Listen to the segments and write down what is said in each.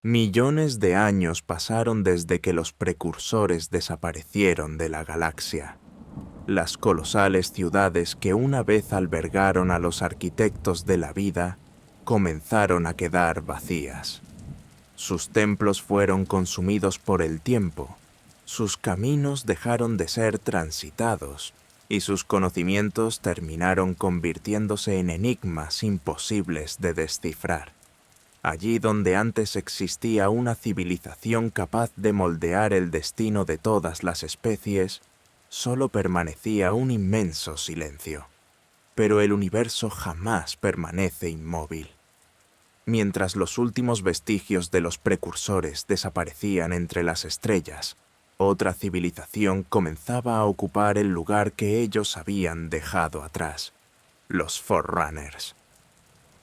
Millones de años pasaron desde que los precursores desaparecieron de la galaxia. Las colosales ciudades que una vez albergaron a los arquitectos de la vida comenzaron a quedar vacías. Sus templos fueron consumidos por el tiempo, sus caminos dejaron de ser transitados y sus conocimientos terminaron convirtiéndose en enigmas imposibles de descifrar. Allí donde antes existía una civilización capaz de moldear el destino de todas las especies, solo permanecía un inmenso silencio. Pero el universo jamás permanece inmóvil. Mientras los últimos vestigios de los precursores desaparecían entre las estrellas, otra civilización comenzaba a ocupar el lugar que ellos habían dejado atrás, los Forerunners.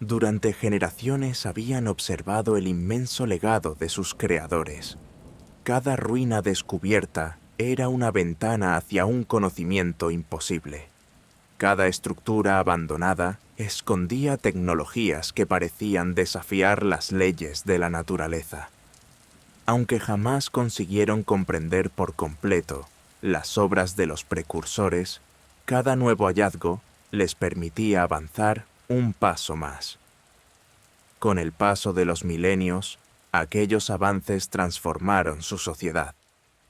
Durante generaciones habían observado el inmenso legado de sus creadores. Cada ruina descubierta era una ventana hacia un conocimiento imposible. Cada estructura abandonada escondía tecnologías que parecían desafiar las leyes de la naturaleza. Aunque jamás consiguieron comprender por completo las obras de los precursores, cada nuevo hallazgo les permitía avanzar un paso más. Con el paso de los milenios, aquellos avances transformaron su sociedad.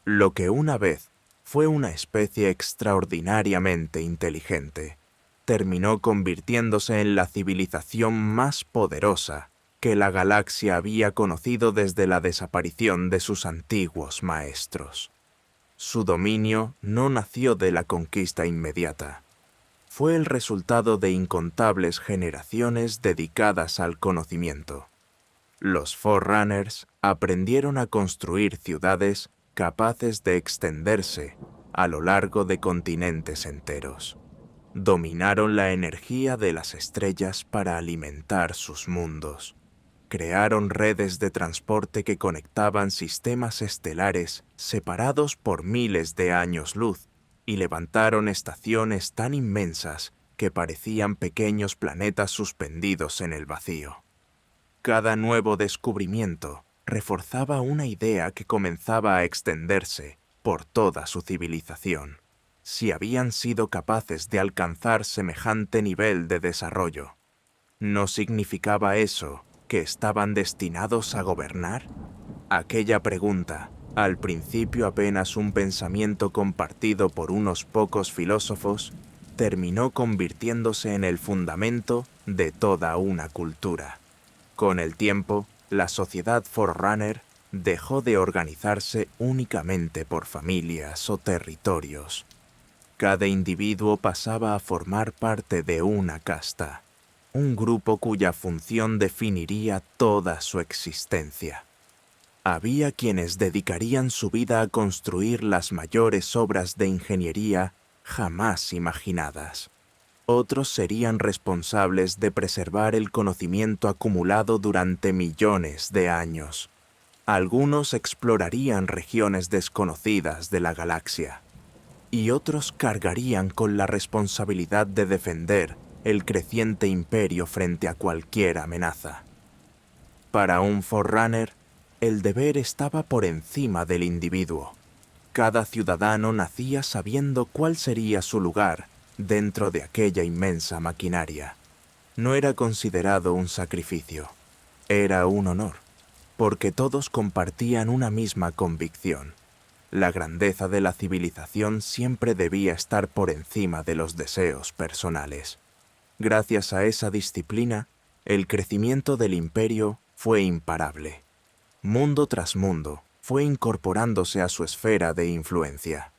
Lo que una vez fue una especie extraordinariamente inteligente, terminó convirtiéndose en la civilización más poderosa que la galaxia había conocido desde la desaparición de sus antiguos maestros. Su dominio no nació de la conquista inmediata. Fue el resultado de incontables generaciones dedicadas al conocimiento. Los Forerunners aprendieron a construir ciudades capaces de extenderse a lo largo de continentes enteros. Dominaron la energía de las estrellas para alimentar sus mundos. Crearon redes de transporte que conectaban sistemas estelares separados por miles de años luz, y levantaron estaciones tan inmensas que parecían pequeños planetas suspendidos en el vacío. Cada nuevo descubrimiento reforzaba una idea que comenzaba a extenderse por toda su civilización. Si habían sido capaces de alcanzar semejante nivel de desarrollo, ¿no significaba eso que estaban destinados a gobernar? Aquella pregunta, al principio apenas un pensamiento compartido por unos pocos filósofos, terminó convirtiéndose en el fundamento de toda una cultura. Con el tiempo, la sociedad Forerunner dejó de organizarse únicamente por familias o territorios. Cada individuo pasaba a formar parte de una casta, un grupo cuya función definiría toda su existencia. Había quienes dedicarían su vida a construir las mayores obras de ingeniería jamás imaginadas. Otros serían responsables de preservar el conocimiento acumulado durante millones de años. Algunos explorarían regiones desconocidas de la galaxia, y otros cargarían con la responsabilidad de defender el creciente imperio frente a cualquier amenaza. Para un Forerunner, el deber estaba por encima del individuo. Cada ciudadano nacía sabiendo cuál sería su lugar dentro de aquella inmensa maquinaria. No era considerado un sacrificio, era un honor, porque todos compartían una misma convicción. La grandeza de la civilización siempre debía estar por encima de los deseos personales. Gracias a esa disciplina, el crecimiento del imperio fue imparable. Mundo tras mundo fue incorporándose a su esfera de influencia.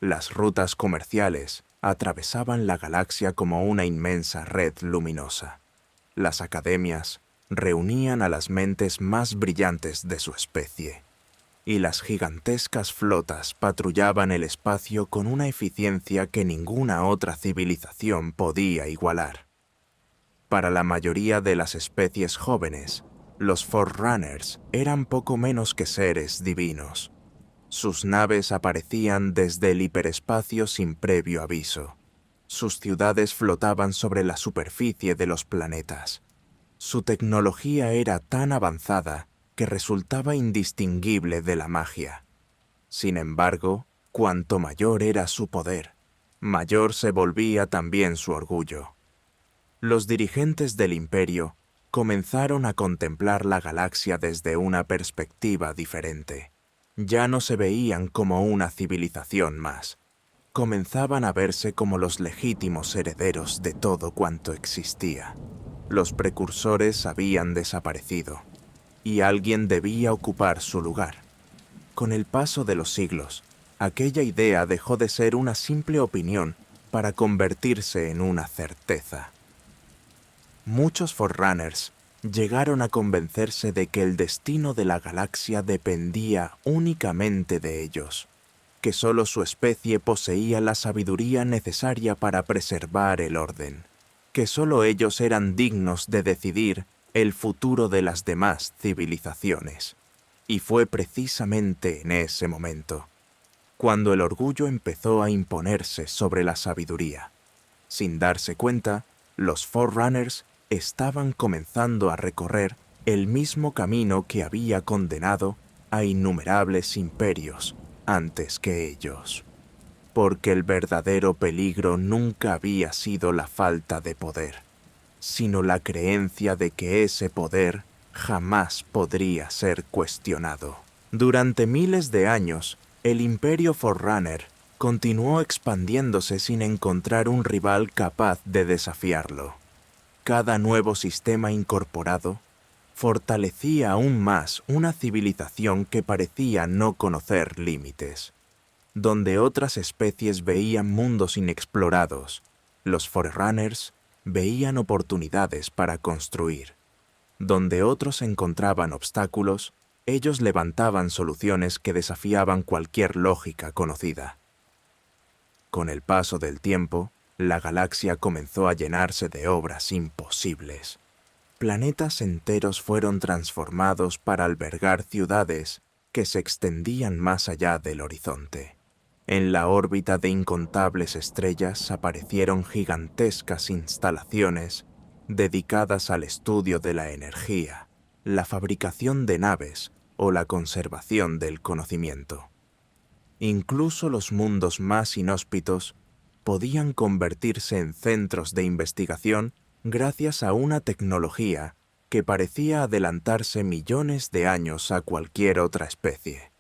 Las rutas comerciales atravesaban la galaxia como una inmensa red luminosa. Las academias reunían a las mentes más brillantes de su especie, y las gigantescas flotas patrullaban el espacio con una eficiencia que ninguna otra civilización podía igualar. Para la mayoría de las especies jóvenes, los Forerunners eran poco menos que seres divinos. Sus naves aparecían desde el hiperespacio sin previo aviso. Sus ciudades flotaban sobre la superficie de los planetas. Su tecnología era tan avanzada que resultaba indistinguible de la magia. Sin embargo, cuanto mayor era su poder, mayor se volvía también su orgullo. Los dirigentes del imperio comenzaron a contemplar la galaxia desde una perspectiva diferente. Ya no se veían como una civilización más. Comenzaban a verse como los legítimos herederos de todo cuanto existía. Los precursores habían desaparecido, y alguien debía ocupar su lugar. Con el paso de los siglos, aquella idea dejó de ser una simple opinión para convertirse en una certeza. Muchos Forerunners llegaron a convencerse de que el destino de la galaxia dependía únicamente de ellos, que solo su especie poseía la sabiduría necesaria para preservar el orden, que solo ellos eran dignos de decidir el futuro de las demás civilizaciones. Y fue precisamente en ese momento, cuando el orgullo empezó a imponerse sobre la sabiduría. Sin darse cuenta, los Forerunners estaban comenzando a recorrer el mismo camino que había condenado a innumerables imperios antes que ellos. Porque el verdadero peligro nunca había sido la falta de poder, sino la creencia de que ese poder jamás podría ser cuestionado. Durante miles de años, el Imperio Forerunner continuó expandiéndose sin encontrar un rival capaz de desafiarlo. Cada nuevo sistema incorporado fortalecía aún más una civilización que parecía no conocer límites. Donde otras especies veían mundos inexplorados, los Forerunners veían oportunidades para construir. Donde otros encontraban obstáculos, ellos levantaban soluciones que desafiaban cualquier lógica conocida. Con el paso del tiempo, la galaxia comenzó a llenarse de obras imposibles. Planetas enteros fueron transformados para albergar ciudades que se extendían más allá del horizonte. En la órbita de incontables estrellas aparecieron gigantescas instalaciones dedicadas al estudio de la energía, la fabricación de naves o la conservación del conocimiento. Incluso los mundos más inhóspitos podían convertirse en centros de investigación gracias a una tecnología que parecía adelantarse millones de años a cualquier otra especie.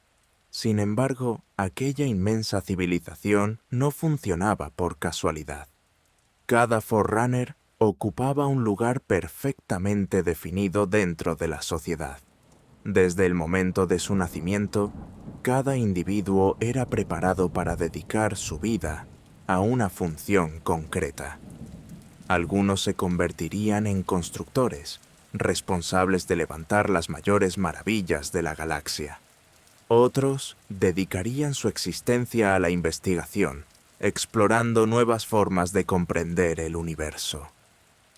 Sin embargo, aquella inmensa civilización no funcionaba por casualidad. Cada Forerunner ocupaba un lugar perfectamente definido dentro de la sociedad. Desde el momento de su nacimiento, cada individuo era preparado para dedicar su vida a una función concreta. Algunos se convertirían en constructores, responsables de levantar las mayores maravillas de la galaxia. Otros dedicarían su existencia a la investigación, explorando nuevas formas de comprender el universo.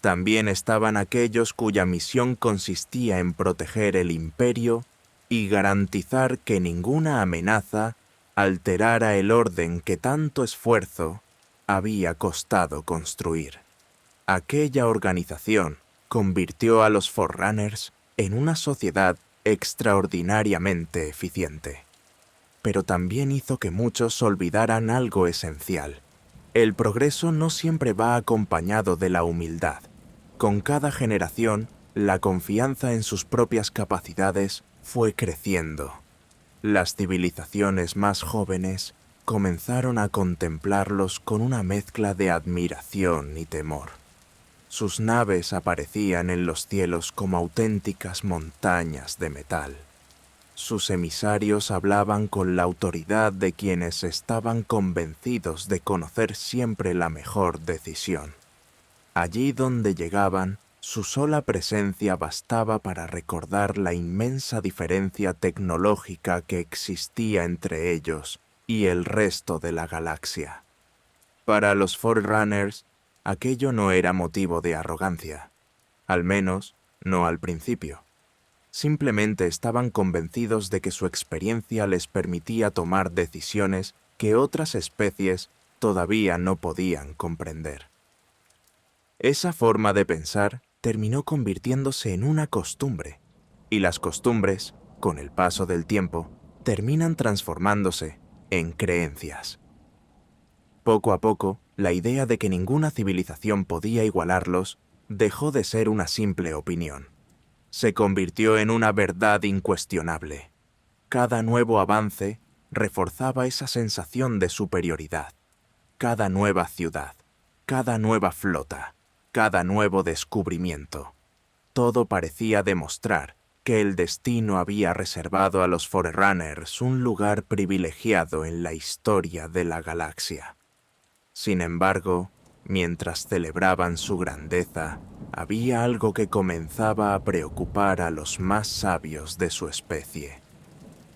También estaban aquellos cuya misión consistía en proteger el imperio y garantizar que ninguna amenaza alterara el orden que tanto esfuerzo había costado construir. Aquella organización convirtió a los Forerunners en una sociedad extraordinariamente eficiente. Pero también hizo que muchos olvidaran algo esencial. El progreso no siempre va acompañado de la humildad. Con cada generación, la confianza en sus propias capacidades fue creciendo. Las civilizaciones más jóvenes comenzaron a contemplarlos con una mezcla de admiración y temor. Sus naves aparecían en los cielos como auténticas montañas de metal. Sus emisarios hablaban con la autoridad de quienes estaban convencidos de conocer siempre la mejor decisión. Allí donde llegaban, su sola presencia bastaba para recordar la inmensa diferencia tecnológica que existía entre ellos y el resto de la galaxia. Para los Forerunners, aquello no era motivo de arrogancia, al menos no al principio. Simplemente estaban convencidos de que su experiencia les permitía tomar decisiones que otras especies todavía no podían comprender. Esa forma de pensar terminó convirtiéndose en una costumbre. y las costumbres, con el paso del tiempo, terminan transformándose en creencias. Poco a poco, la idea de que ninguna civilización podía igualarlos dejó de ser una simple opinión. Se convirtió en una verdad incuestionable. Cada nuevo avance reforzaba esa sensación de superioridad. Cada nueva ciudad, cada nueva flota, cada nuevo descubrimiento. Todo parecía demostrar que el destino había reservado a los Forerunners un lugar privilegiado en la historia de la galaxia. Sin embargo, mientras celebraban su grandeza, había algo que comenzaba a preocupar a los más sabios de su especie.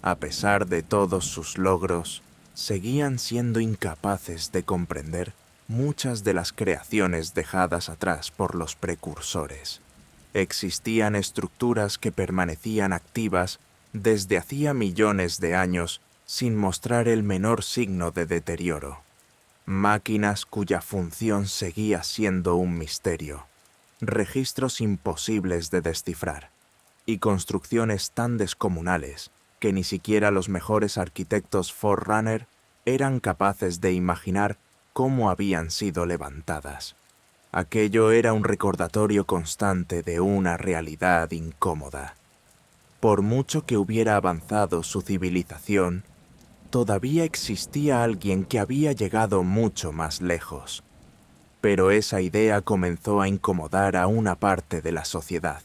A pesar de todos sus logros, seguían siendo incapaces de comprender muchas de las creaciones dejadas atrás por los precursores. Existían estructuras que permanecían activas desde hacía millones de años sin mostrar el menor signo de deterioro. Máquinas cuya función seguía siendo un misterio, registros imposibles de descifrar, y construcciones tan descomunales que ni siquiera los mejores arquitectos Forerunner eran capaces de imaginar cómo habían sido levantadas. Aquello era un recordatorio constante de una realidad incómoda. Por mucho que hubiera avanzado su civilización, todavía existía alguien que había llegado mucho más lejos. Pero esa idea comenzó a incomodar a una parte de la sociedad.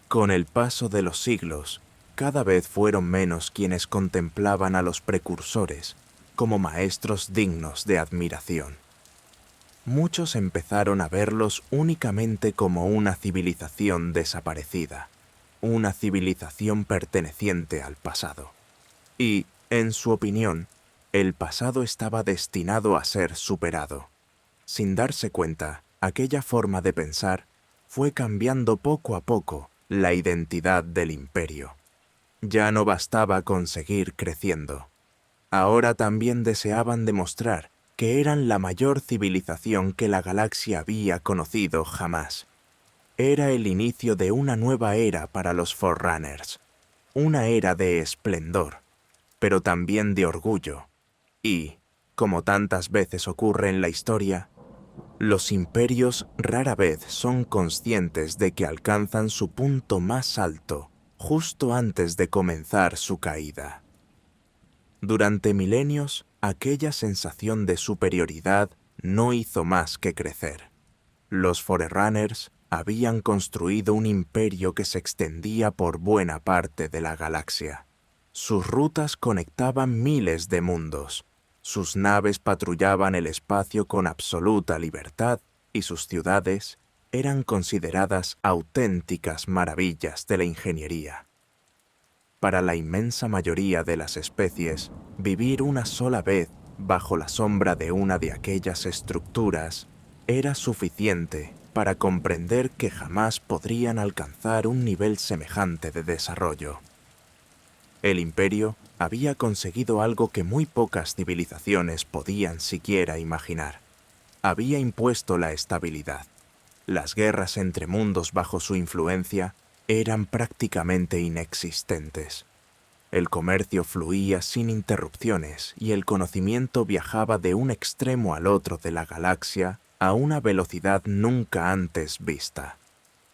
Con el paso de los siglos, cada vez fueron menos quienes contemplaban a los precursores como maestros dignos de admiración. Muchos empezaron a verlos únicamente como una civilización desaparecida, una civilización perteneciente al pasado. Y, en su opinión, el pasado estaba destinado a ser superado. Sin darse cuenta, aquella forma de pensar fue cambiando poco a poco la identidad del imperio. Ya no bastaba con seguir creciendo. Ahora también deseaban demostrar que eran la mayor civilización que la galaxia había conocido jamás. Era el inicio de una nueva era para los Forerunners, una era de esplendor, pero también de orgullo. Y, como tantas veces ocurre en la historia, los imperios rara vez son conscientes de que alcanzan su punto más alto justo antes de comenzar su caída. Durante milenios, aquella sensación de superioridad no hizo más que crecer. Los Forerunners habían construido un imperio que se extendía por buena parte de la galaxia. Sus rutas conectaban miles de mundos. Sus naves patrullaban el espacio con absoluta libertad y sus ciudades eran consideradas auténticas maravillas de la ingeniería. Para la inmensa mayoría de las especies, vivir una sola vez bajo la sombra de una de aquellas estructuras era suficiente para comprender que jamás podrían alcanzar un nivel semejante de desarrollo. El imperio había conseguido algo que muy pocas civilizaciones podían siquiera imaginar. Había impuesto la estabilidad. Las guerras entre mundos bajo su influencia eran prácticamente inexistentes. El comercio fluía sin interrupciones y el conocimiento viajaba de un extremo al otro de la galaxia a una velocidad nunca antes vista.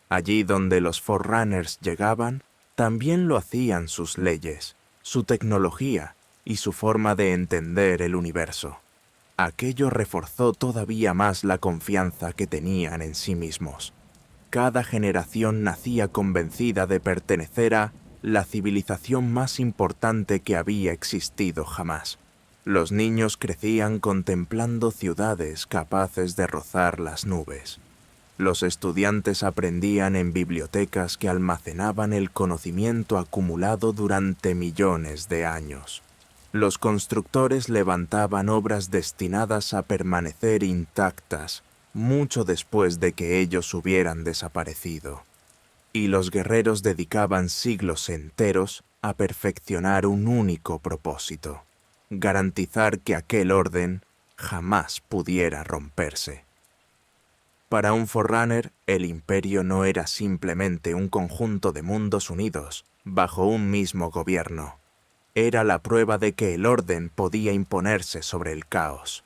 Allí donde los Forerunners llegaban, también lo hacían sus leyes, su tecnología y su forma de entender el universo. Aquello reforzó todavía más la confianza que tenían en sí mismos. Cada generación nacía convencida de pertenecer a la civilización más importante que había existido jamás. Los niños crecían contemplando ciudades capaces de rozar las nubes. Los estudiantes aprendían en bibliotecas que almacenaban el conocimiento acumulado durante millones de años. Los constructores levantaban obras destinadas a permanecer intactas mucho después de que ellos hubieran desaparecido. Y los guerreros dedicaban siglos enteros a perfeccionar un único propósito: garantizar que aquel orden jamás pudiera romperse. Para un Forerunner, el Imperio no era simplemente un conjunto de mundos unidos bajo un mismo gobierno. Era la prueba de que el orden podía imponerse sobre el caos.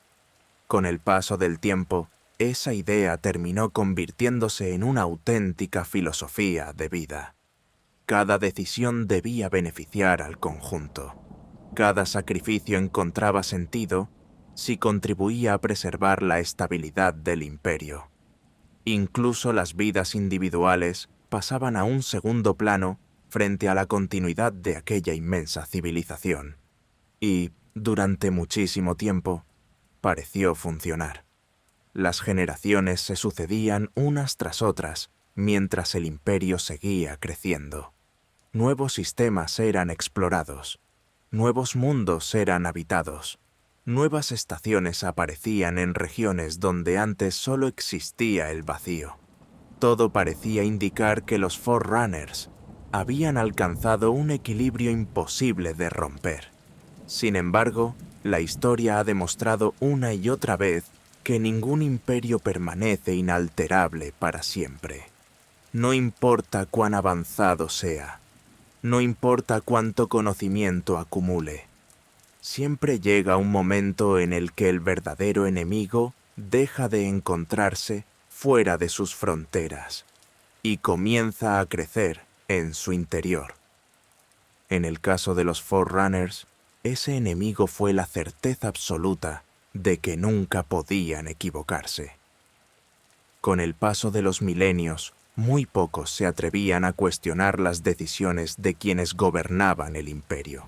Con el paso del tiempo, esa idea terminó convirtiéndose en una auténtica filosofía de vida. Cada decisión debía beneficiar al conjunto. Cada sacrificio encontraba sentido si contribuía a preservar la estabilidad del imperio. Incluso las vidas individuales pasaban a un segundo plano frente a la continuidad de aquella inmensa civilización. Y, durante muchísimo tiempo, pareció funcionar. Las generaciones se sucedían unas tras otras mientras el imperio seguía creciendo. Nuevos sistemas eran explorados, nuevos mundos eran habitados, nuevas estaciones aparecían en regiones donde antes solo existía el vacío. Todo parecía indicar que los Forerunners habían alcanzado un equilibrio imposible de romper. Sin embargo, la historia ha demostrado una y otra vez que ningún imperio permanece inalterable para siempre. No importa cuán avanzado sea, no importa cuánto conocimiento acumule, siempre llega un momento en el que el verdadero enemigo deja de encontrarse fuera de sus fronteras y comienza a crecer en su interior. En el caso de los Forerunners, ese enemigo fue la certeza absoluta de que nunca podían equivocarse. Con el paso de los milenios, muy pocos se atrevían a cuestionar las decisiones de quienes gobernaban el imperio.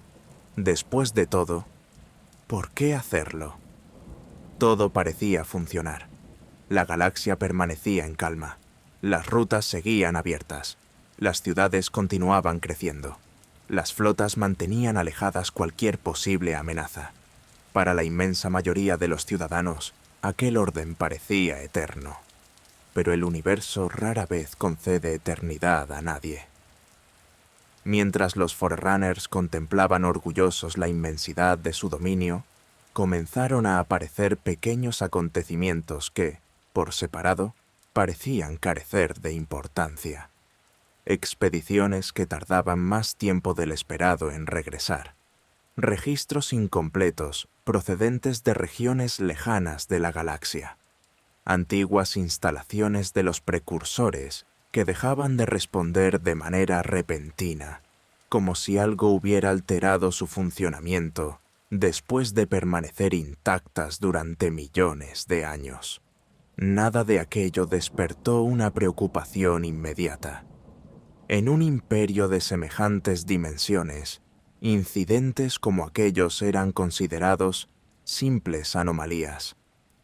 Después de todo, ¿por qué hacerlo? Todo parecía funcionar. La galaxia permanecía en calma. Las rutas seguían abiertas. Las ciudades continuaban creciendo. Las flotas mantenían alejadas cualquier posible amenaza. Para la inmensa mayoría de los ciudadanos, aquel orden parecía eterno. Pero el universo rara vez concede eternidad a nadie. Mientras los Forerunners contemplaban orgullosos la inmensidad de su dominio, comenzaron a aparecer pequeños acontecimientos que, por separado, parecían carecer de importancia. Expediciones que tardaban más tiempo del esperado en regresar. Registros incompletos procedentes de regiones lejanas de la galaxia. Antiguas instalaciones de los precursores que dejaban de responder de manera repentina, como si algo hubiera alterado su funcionamiento después de permanecer intactas durante millones de años. Nada de aquello despertó una preocupación inmediata. En un imperio de semejantes dimensiones, incidentes como aquellos eran considerados simples anomalías,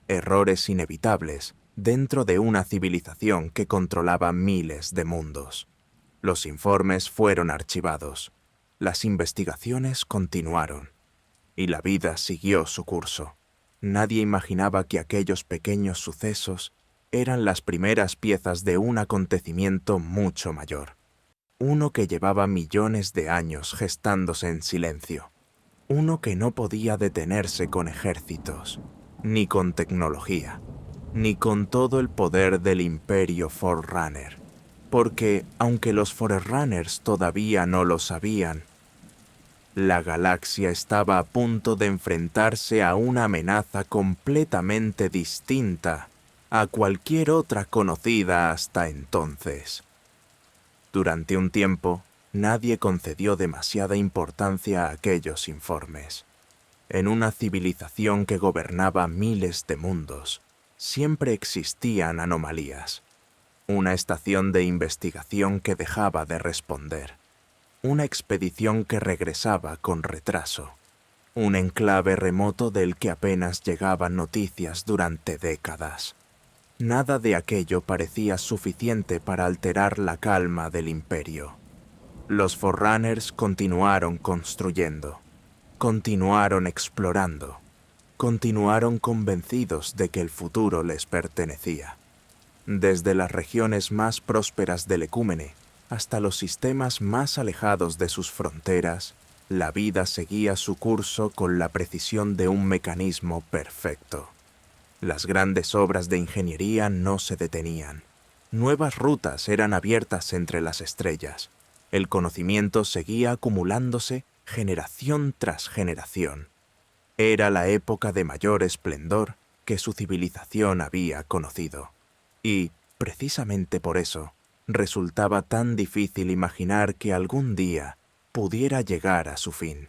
errores inevitables dentro de una civilización que controlaba miles de mundos. Los informes fueron archivados, las investigaciones continuaron, y la vida siguió su curso. Nadie imaginaba que aquellos pequeños sucesos eran las primeras piezas de un acontecimiento mucho mayor. Uno que llevaba millones de años gestándose en silencio. Uno que no podía detenerse con ejércitos, ni con tecnología, ni con todo el poder del Imperio Forerunner. Porque, aunque los Forerunners todavía no lo sabían, la galaxia estaba a punto de enfrentarse a una amenaza completamente distinta a cualquier otra conocida hasta entonces. Durante un tiempo, nadie concedió demasiada importancia a aquellos informes. En una civilización que gobernaba miles de mundos, siempre existían anomalías. Una estación de investigación que dejaba de responder. Una expedición que regresaba con retraso. Un enclave remoto del que apenas llegaban noticias durante décadas. Nada de aquello parecía suficiente para alterar la calma del imperio. Los Forerunners continuaron construyendo, continuaron explorando, continuaron convencidos de que el futuro les pertenecía. Desde las regiones más prósperas del Ecúmene hasta los sistemas más alejados de sus fronteras, la vida seguía su curso con la precisión de un mecanismo perfecto. Las grandes obras de ingeniería no se detenían. Nuevas rutas eran abiertas entre las estrellas. El conocimiento seguía acumulándose generación tras generación. Era la época de mayor esplendor que su civilización había conocido. Y, precisamente por eso, resultaba tan difícil imaginar que algún día pudiera llegar a su fin.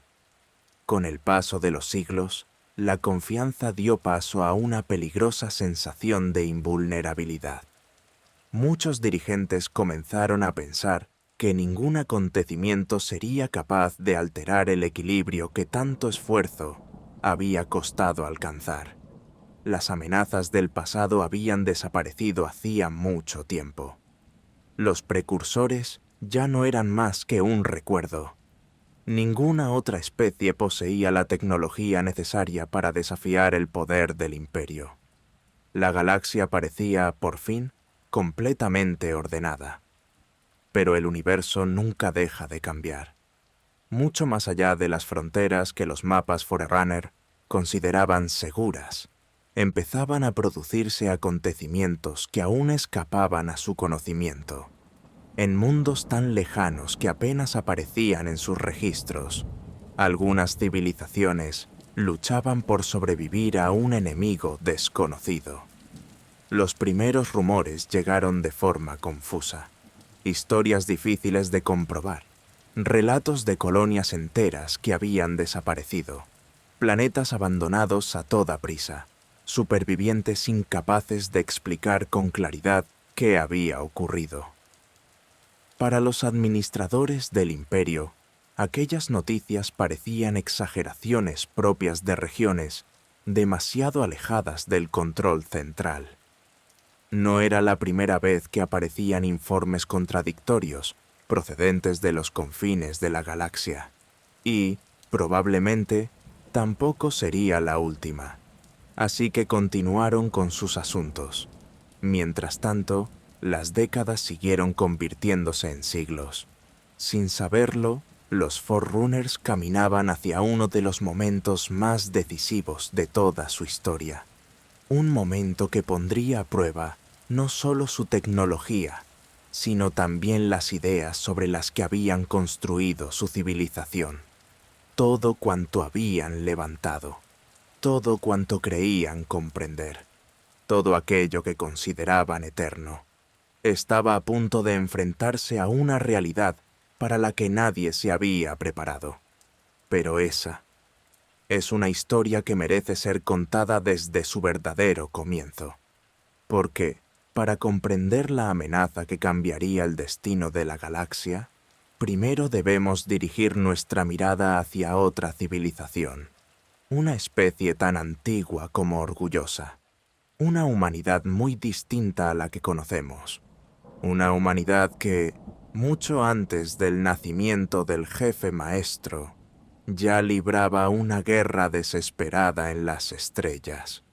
Con el paso de los siglos, la confianza dio paso a una peligrosa sensación de invulnerabilidad. Muchos dirigentes comenzaron a pensar que ningún acontecimiento sería capaz de alterar el equilibrio que tanto esfuerzo había costado alcanzar. Las amenazas del pasado habían desaparecido hacía mucho tiempo. Los precursores ya no eran más que un recuerdo. Ninguna otra especie poseía la tecnología necesaria para desafiar el poder del imperio. La galaxia parecía, por fin, completamente ordenada. Pero el universo nunca deja de cambiar. Mucho más allá de las fronteras que los mapas Forerunner consideraban seguras, empezaban a producirse acontecimientos que aún escapaban a su conocimiento. En mundos tan lejanos que apenas aparecían en sus registros, algunas civilizaciones luchaban por sobrevivir a un enemigo desconocido. Los primeros rumores llegaron de forma confusa. Historias difíciles de comprobar. Relatos de colonias enteras que habían desaparecido. Planetas abandonados a toda prisa. Supervivientes incapaces de explicar con claridad qué había ocurrido. Para los administradores del imperio, aquellas noticias parecían exageraciones propias de regiones demasiado alejadas del control central. No era la primera vez que aparecían informes contradictorios procedentes de los confines de la galaxia, y, probablemente, tampoco sería la última. Así que continuaron con sus asuntos. Mientras tanto, las décadas siguieron convirtiéndose en siglos. Sin saberlo, los Forerunners caminaban hacia uno de los momentos más decisivos de toda su historia. Un momento que pondría a prueba no solo su tecnología, sino también las ideas sobre las que habían construido su civilización. Todo cuanto habían levantado, todo cuanto creían comprender, todo aquello que consideraban eterno, estaba a punto de enfrentarse a una realidad para la que nadie se había preparado. Pero esa es una historia que merece ser contada desde su verdadero comienzo, porque, para comprender la amenaza que cambiaría el destino de la galaxia, primero debemos dirigir nuestra mirada hacia otra civilización, una especie tan antigua como orgullosa, una humanidad muy distinta a la que conocemos, una humanidad que, mucho antes del nacimiento del jefe maestro, ya libraba una guerra desesperada en las estrellas.